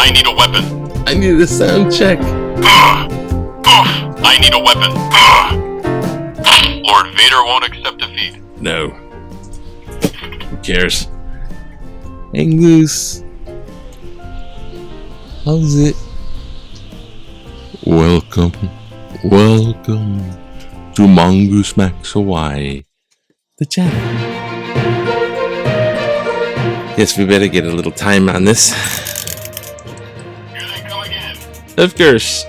I need a weapon. I need a sound check. I need a weapon. Lord Vader won't accept defeat. No. Who cares? Hang loose. How's it? Welcome to Mongoose Max Hawaii, the channel. Yes, we better get a little time on this. Here they go again. Of course.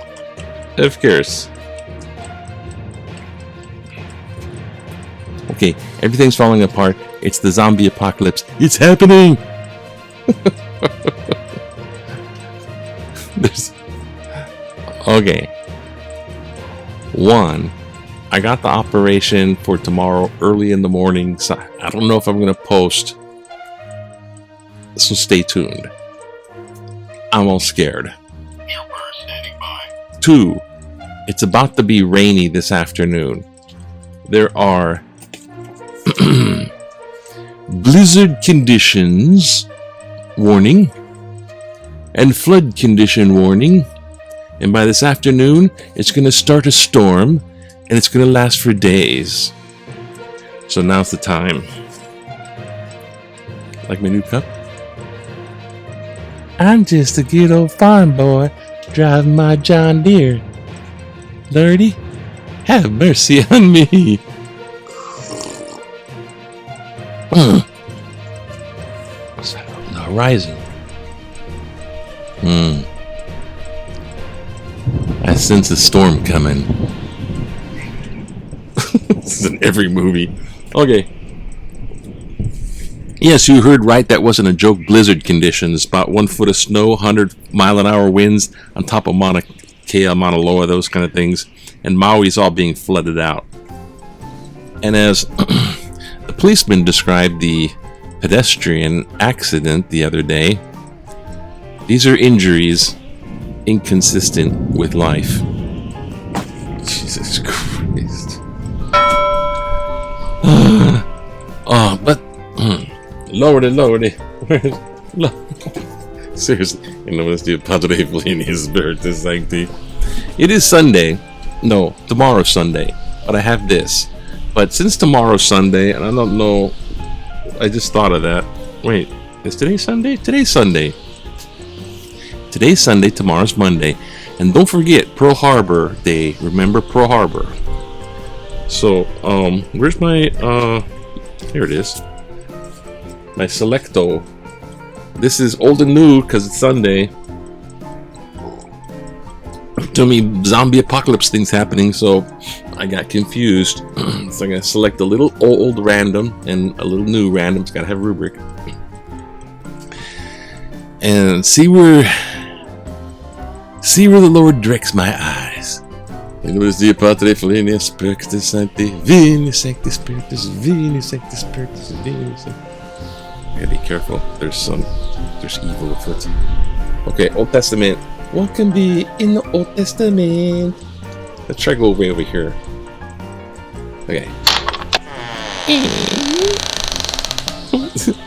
Okay, everything's falling apart. It's the zombie apocalypse. It's happening! Okay. 1. I got the operation for tomorrow early in the morning, so I don't know if I'm going to post. So stay tuned. I'm all scared. Trooper standing by. 2. It's about to be rainy this afternoon. There are blizzard conditions warning and flood condition warning. And by this afternoon, it's going to start a storm, and it's going to last for days. So now's the time. Like my new cup? I'm just a good old farm boy, driving my John Deere. Lordy, have mercy on me. What's that up on the horizon? I sense a storm coming. This is in every movie. Okay. Yes, you heard right. That wasn't a joke. Blizzard conditions. About 1 foot of snow, 100-mile-an-hour winds on top of Mauna Kea, Mauna Loa, those kind of things. And Maui's all being flooded out. And as the policeman described the pedestrian accident the other day, these are injuries inconsistent with life. Jesus Christ. But Lordy. Seriously, in nomine Dei Padre Filii Spiritus Sancti. It is Sunday. No, tomorrow's Sunday. But I have this. But since tomorrow's Sunday, and I don't know, I just thought of that. Wait, is today Sunday? Today's Sunday. Today's Sunday, tomorrow's Monday. And don't forget Pearl Harbor Day. Remember Pearl Harbor. So, where's my, here it is. My Selecto. This is old and new because it's Sunday. Tell me zombie apocalypse things happening, so I got confused. So I'm going to select a little old random and a little new random. It's got to have a rubric. And see where the Lord directs my eyes. In nomine Dei Padre Filii Spiritus Sancti, Veni Sancti Spiritus, Veni Sancti Spiritus, Veni Sancti. I gotta be careful. There's evil afoot. Okay, Old Testament. What can be in the Old Testament? Let's try to go way over here. Okay.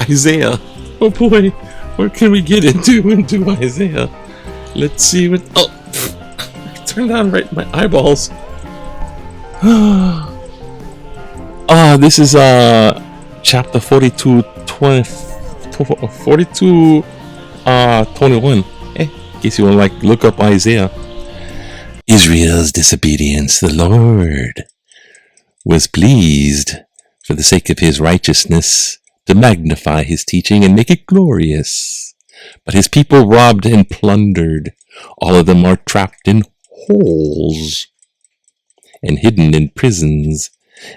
Isaiah. Oh boy, what can we get into Isaiah? Let's see what. Oh, turned on right my eyeballs. This is chapter 42, 21. In case you want to look up Isaiah. Israel's disobedience, the Lord was pleased for the sake of his righteousness to magnify his teaching and make it glorious. But his people robbed and plundered. All of them are trapped in holes and hidden in prisons.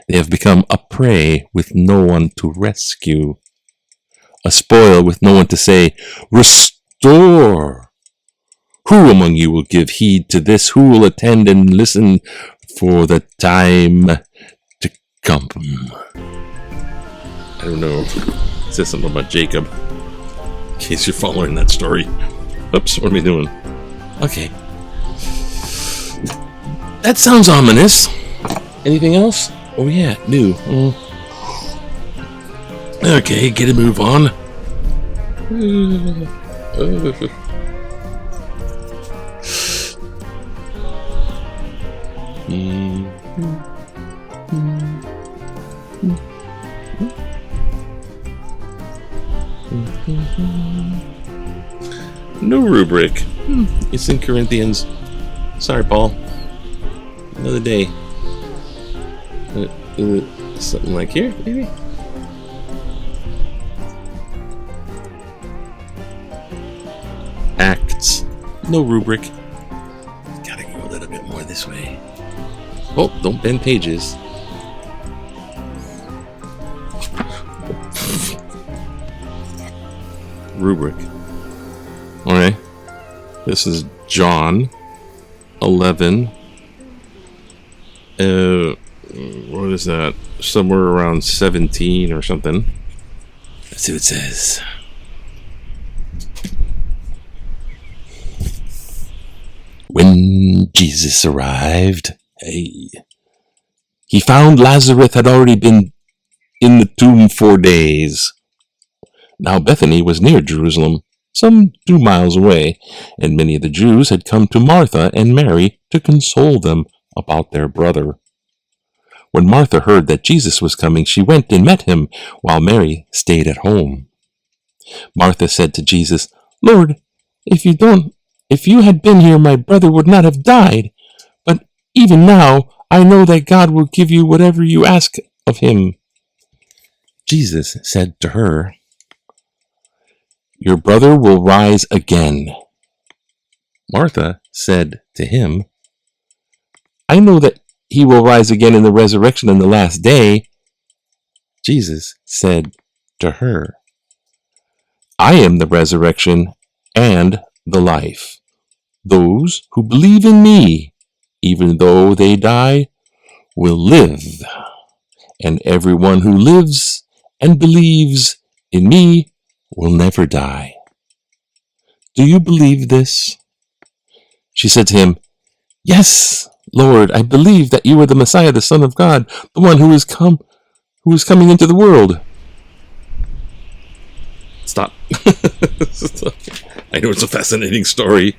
They have become a prey with no one to rescue, a spoil with no one to say, restore. Who among you will give heed to this? Who will attend and listen for the time to come? I don't know. It says something about Jacob. In case you're following that story. Oops, what am I doing? Okay. That sounds ominous. Anything else? Oh yeah, new. Okay, get a move on. No rubric. It's in Corinthians. Sorry, Paul. Another day. Something like here, maybe? Acts. No rubric. Gotta go a little bit more this way. Oh, don't bend pages. Rubric. Alright. This is John 11. What is that? Somewhere around 17 or something. Let's see what it says. When Jesus arrived, he found Lazarus had already been in the tomb 4 days. Now Bethany was near Jerusalem, some 2 miles away, and many of the Jews had come to Martha and Mary to console them about their brother. When Martha heard that Jesus was coming, she went and met him, while Mary stayed at home. Martha said to Jesus, "Lord, if you had been here, my brother would not have died. But even now, I know that God will give you whatever you ask of him." Jesus said to her, "Your brother will rise again." Martha said to him, "I know that he will rise again in the resurrection in the last day." Jesus said to her, "I am the resurrection and the life. Those who believe in me, even though they die, will live. And everyone who lives and believes in me will never die. Do you believe this?" She said to him, "Yes, Lord, I believe that you are the Messiah, the Son of God, the one who is coming into the world." Stop. I know it's a fascinating story.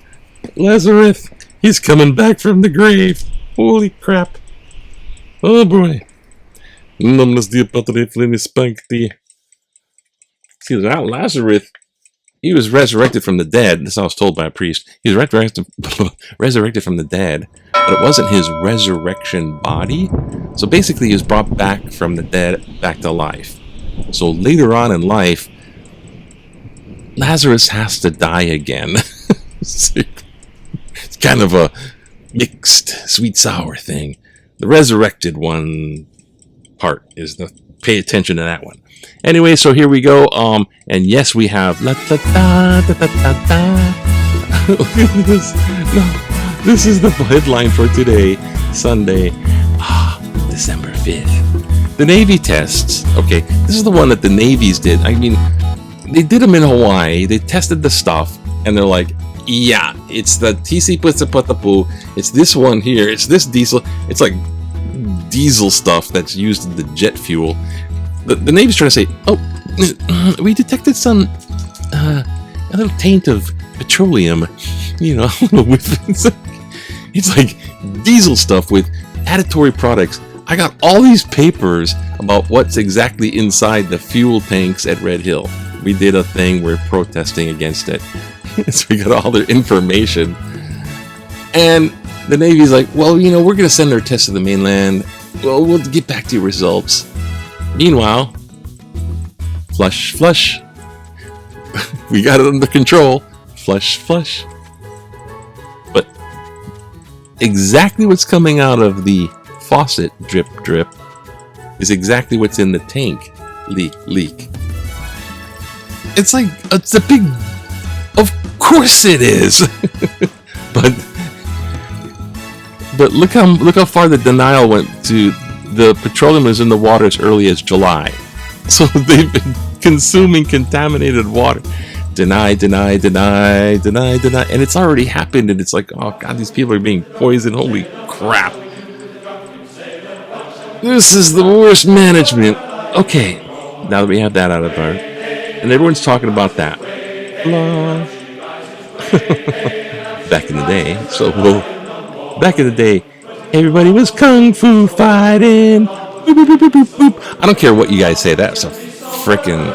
Lazarus, he's coming back from the grave. Holy crap. Oh boy. See, that Lazarus, he was resurrected from the dead. This I was told by a priest. He was resurrected from the dead, but it wasn't his resurrection body. So basically, he was brought back from the dead back to life. So later on in life, Lazarus has to die again. It's kind of a mixed sweet-sour thing. The resurrected one part is the pay attention to that one. Anyway, so here we go. And yes, we have la ta ta ta ta ta ta. Look at this. No, this is the headline for today, Sunday, December 5th. The Navy tests. Okay, this is the one that the Navies did. I mean, they did them in Hawaii. They tested the stuff, and they're like, yeah, it's the TC Putaputapu. It's this one here. It's this diesel. It's like diesel stuff that's used in the jet fuel. The Navy's trying to say, oh, we detected some, a little taint of petroleum, you know, it's like diesel stuff with additory products. I got all these papers about what's exactly inside the fuel tanks at Red Hill. We did a thing, we're protesting against it. So we got all their information. And the Navy's like, well, you know, we're going to send our tests to the mainland. Well, we'll get back to your results. Meanwhile, flush. We got it under control. Flush. But exactly what's coming out of the faucet, drip, is exactly what's in the tank, leak. It's like, it's a big, of course it is. But look how far the denial went to. The petroleum is in the water as early as July. So they've been consuming contaminated water. Deny. And it's already happened. And it's like, oh God, these people are being poisoned. Holy crap. This is the worst management. Okay, now that we have that out of our... And everyone's talking about that. Blah. Back in the day. Everybody was kung fu fighting. Boop, boop, boop, boop, boop, boop. I don't care what you guys say. That's a freaking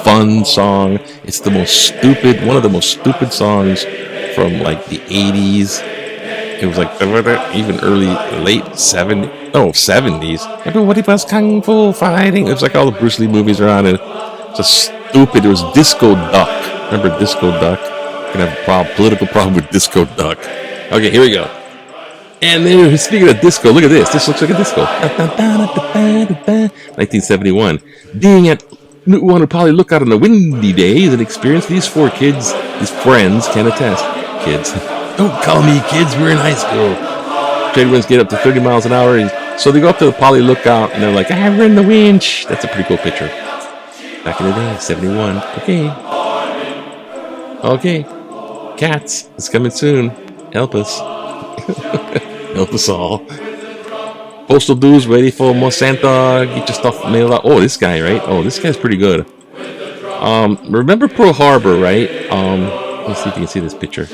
fun song. It's the most stupid, one of the most stupid songs from like the 80s. It was like even early, late 70s. No, 70s. Everybody was kung fu fighting. It was like all the Bruce Lee movies are on it. It's just stupid. It was Disco Duck. Remember Disco Duck? Gonna have a political problem with Disco Duck. Okay, here we go. And then, speaking of disco, look at this. This looks like a disco. 1971. Being at one would probably look out on a windy day is an experience these four kids, these friends, can attest. Kids. Don't call me kids, we're in high school. Trade winds get up to 30 miles an hour. So they go up to the Poly Lookout and they're like, we're in the winch. That's a pretty cool picture. Back in the day, 71. Okay. Cats, it's coming soon. Help us. Help us all. Postal dudes ready for more Santa. Get your stuff mailed out. Oh, this guy, right? Oh, this guy's pretty good. Remember Pearl Harbor, right? Let's see if you can see this picture.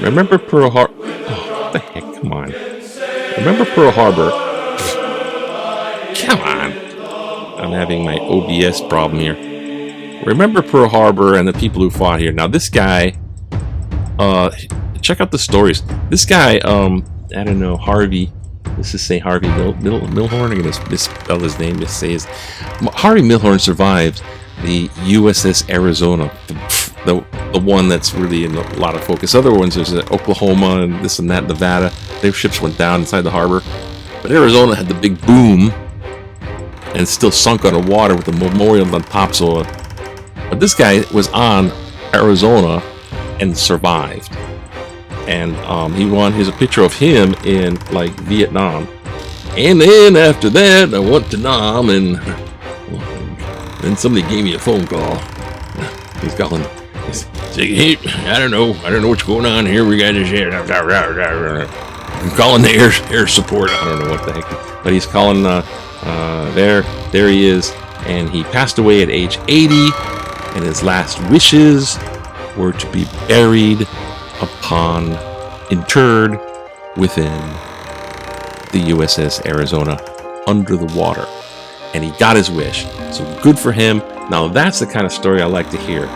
Remember Pearl Harbor? Oh, what the heck? Come on. Remember Pearl Harbor? Come on. I'm having my OBS problem here. Remember Pearl Harbor and the people who fought here. Now, this guy, check out the stories. This guy, I don't know, Harvey. Let's just say Harvey Milhorn. I'm going to misspell his name. Just say his. Harvey Milhorn survived the USS Arizona, the one that's really in a lot of focus. Other ones, there's Oklahoma and this and that, Nevada. Their ships went down inside the harbor. But Arizona had the big boom and still sunk underwater with the memorial on top. So, but this guy was on Arizona and survived. And he won. Here's a picture of him in like Vietnam. And then after that, I went to Nam, and then somebody gave me a phone call. He's calling. He's saying, "Hey, I don't know what's going on here. We got this here. I'm calling the air support. I don't know what the heck." But he's calling. There he is, and he passed away at age 80. And his last wishes were to be buried interred within the USS Arizona under the water. And he got his wish. So good for him. Now that's the kind of story I like to hear.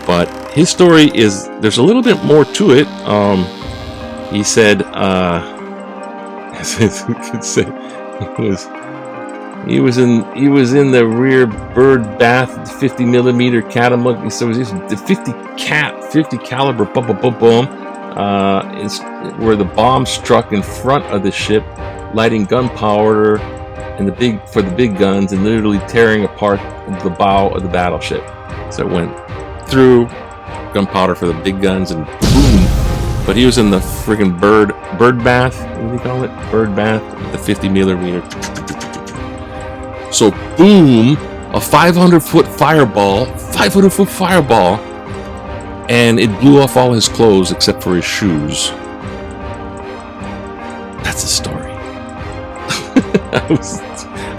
But his story is, there's a little bit more to it. He said, he was in the rear bird bath, 50 millimeter catapult. So it was the 50 caliber, boom. Is where the bomb struck in front of the ship, lighting gunpowder and for the big guns, and literally tearing apart the bow of the battleship. So it went through gunpowder for the big guns, and boom. But he was in the friggin' bird bath. What do they call it? Bird bath, the 50 millimeter. So boom, a 500-foot fireball, and it blew off all his clothes except for his shoes. That's a story.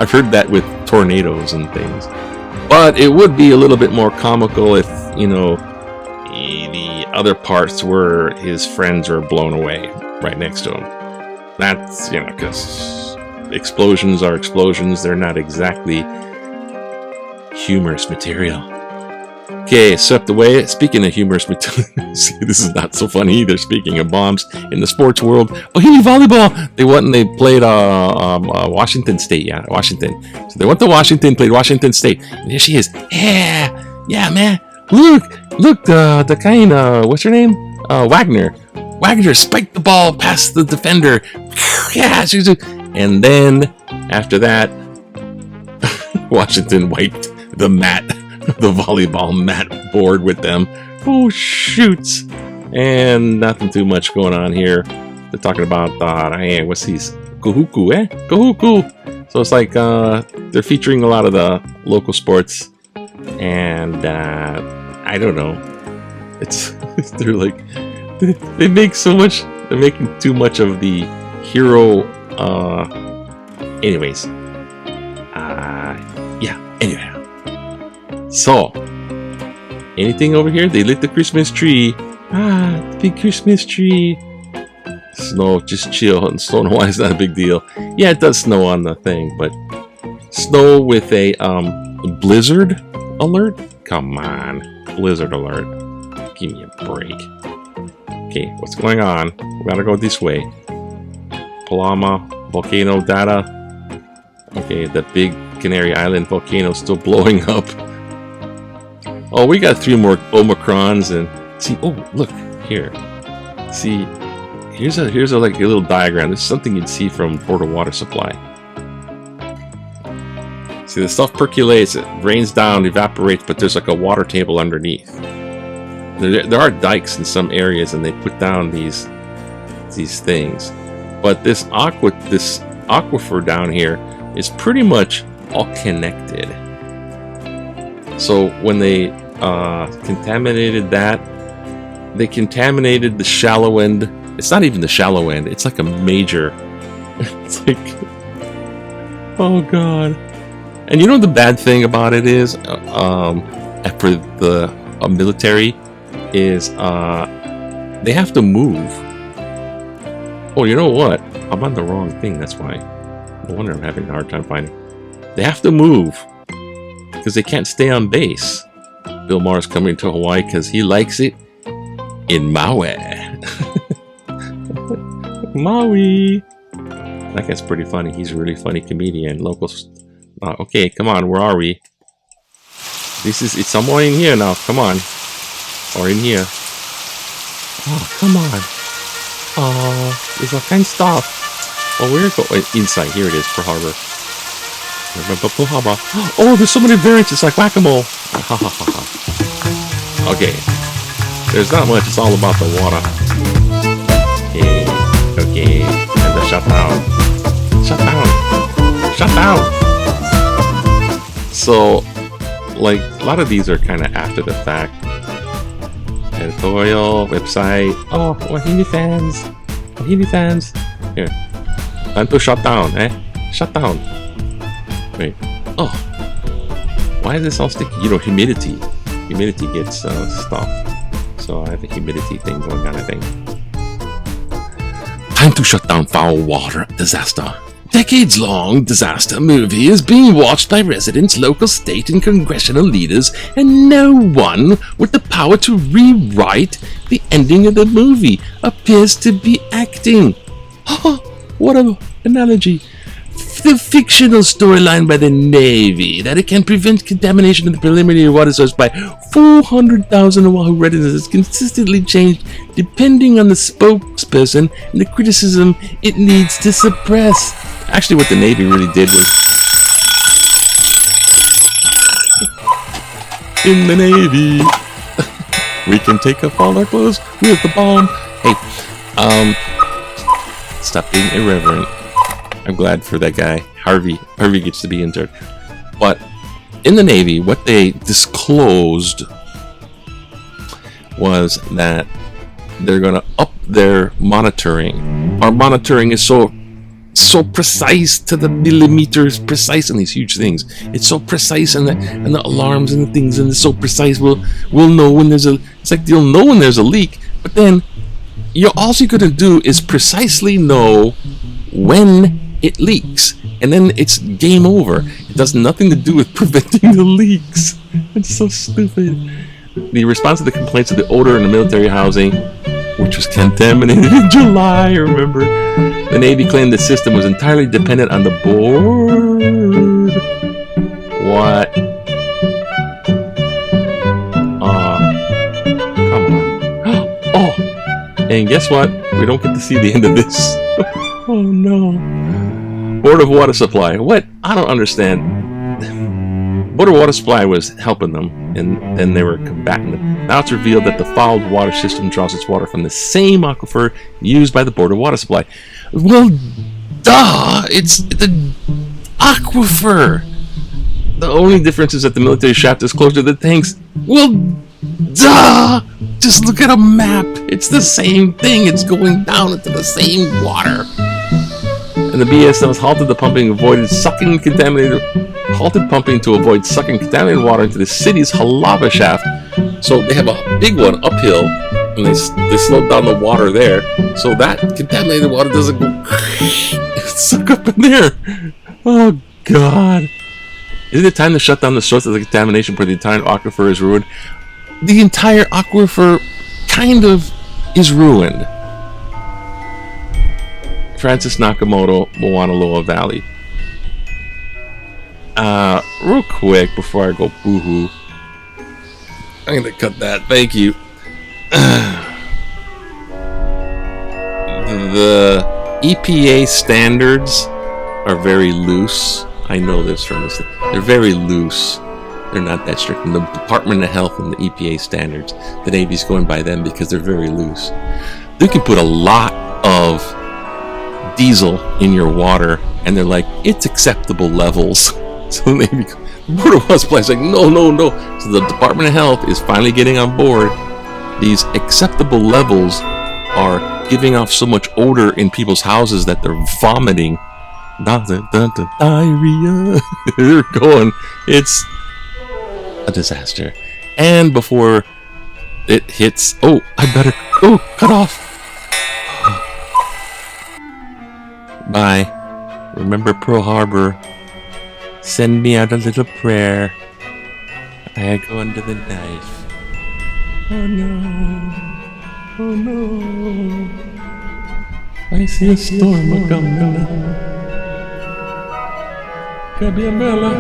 I've heard that with tornadoes and things. But it would be a little bit more comical if, the other parts were his friends were blown away right next to him. That's, because explosions are explosions. They're not exactly humorous material. Okay, swept away. Speaking of humorous material, this is not so funny either. Speaking of bombs in the sports world, Bohemian volleyball. They went and they played Washington State. Yeah, Washington. So they went to Washington, played Washington State, and here she is. Yeah, man. Look, the kind. What's her name? Wagner. Wagner spiked the ball past the defender. Yeah, and then after that, Washington wiped the volleyball mat board with them. Oh, shoots. And nothing too much going on here. They're talking about, what's these? Kahuku, Kahuku. So it's like, they're featuring a lot of the local sports. And, I don't know. They're like, they make so much, they're making too much of the hero, anyways. Anyway. So, anything over here? They lit the Christmas tree. The big Christmas tree. Snow, just chill. And snow in Hawaii is not a big deal. Yeah, it does snow on the thing, but snow with a blizzard alert? Come on. Blizzard alert. Give me a break. Okay, what's going on? We gotta go this way. Palama, volcano data. Okay, the big Canary Island volcano still blowing up. Oh, we got 3 more Omicrons and see. Oh, look here. See, here's a like a little diagram. This is something you'd see from Board of Water Supply. See, the stuff percolates, it rains down, evaporates, but there's like a water table underneath. There are dikes in some areas, and they put down these things. But this aquifer down here is pretty much all connected. So when they contaminated that, they contaminated the shallow end. It's not even the shallow end. It's like a major. It's like, oh god. And you know the bad thing about it is, for the military, is they have to move. Oh, you know what? I'm on the wrong thing. That's why. No wonder I'm having a hard time finding. They have to move because they can't stay on base. Bill Maher's coming to Hawaii because he likes it in Maui. Maui. That guy's pretty funny. He's a really funny comedian. Locals. Okay, come on. Where are we? It's somewhere in here now. Come on. Or in here. Oh, come on. Oh, there's all kind of stuff. Oh, we're going inside. Here it is, Pearl Harbor. Oh, there's so many variants. It's like whack-a-mole. Okay. There's not much. It's all about the water. Okay. And the shutdown. Shut down. So, like, a lot of these are kind of after the fact. Editorial, website. Oh, Wahine fans. Here. Time to shut down, Shut down. Wait. Oh. Why is this all sticky? You know, humidity. Humidity gets stuff. So I have a humidity thing going on, I think. Time to shut down foul water disaster. Decades-long disaster movie is being watched by residents, local, state, and congressional leaders, and no one with the power to rewrite the ending of the movie appears to be acting. What an analogy. The fictional storyline by the Navy that it can prevent contamination of the preliminary water source by 400,000 Oahu residents has consistently changed depending on the spokesperson and the criticism it needs to suppress. Actually, what the Navy really did was, in the Navy, we can take off all our clothes with the bomb. Hey, stop being irreverent. I'm glad for that guy, Harvey. Harvey gets to be injured. But in the Navy, what they disclosed was that they're going to up their monitoring. Our monitoring is so precise to the millimeters precise on these huge things. It's so precise, and the alarms and the things, and it's so precise. We'll know when there's a. It's like you'll know when there's a leak, but then all you're gonna do is precisely know when it leaks, and then it's game over. It does nothing to do with preventing the leaks. It's so stupid. The response to the complaints of the odor in the military housing, which was contaminated in July, remember? The Navy claimed the system was entirely dependent on the board. What? Come on. Oh! And guess what? We don't get to see the end of this. Oh no. Board of Water Supply. What? I don't understand. Board of Water Supply was helping them, and then they were combating them. Now it's revealed that the fouled water system draws its water from the same aquifer used by the Board of Water Supply. Well, duh! It's the aquifer! The only difference is that the military shaft is closer to the tanks. Well, duh! Just look at a map. It's the same thing. It's going down into the same water. And the BSLs halted the pumping, halted pumping to avoid sucking contaminated water into the city's Halava shaft. So they have a big one uphill, And they slowed down the water there, so that contaminated water doesn't go suck up in there. Oh God! Isn't it time to shut down the source of the contamination before the entire aquifer is ruined? The entire aquifer kind of is ruined. Francis Nakamoto, Moana Loa Valley. Real quick before I go boo-hoo, I'm gonna cut that. Thank you. The EPA standards are very loose. I know this from this. They're very loose. They're not that strict. And the Department of Health and the EPA standards, the Navy's going by them because they're very loose. They can put a lot of diesel in your water, and they're like, it's acceptable levels. So the Navy, the Board of Wildlife Supply is like, no. So the Department of Health is finally getting on board. These acceptable levels are giving off so much odor in people's houses that they're vomiting. Diarrhea. They're going. It's a disaster. And before it hits, I better cut off. Bye. Remember Pearl Harbor. Send me out a little prayer. I go under the knife. Oh no. I see a storm a-coming. Gabriella.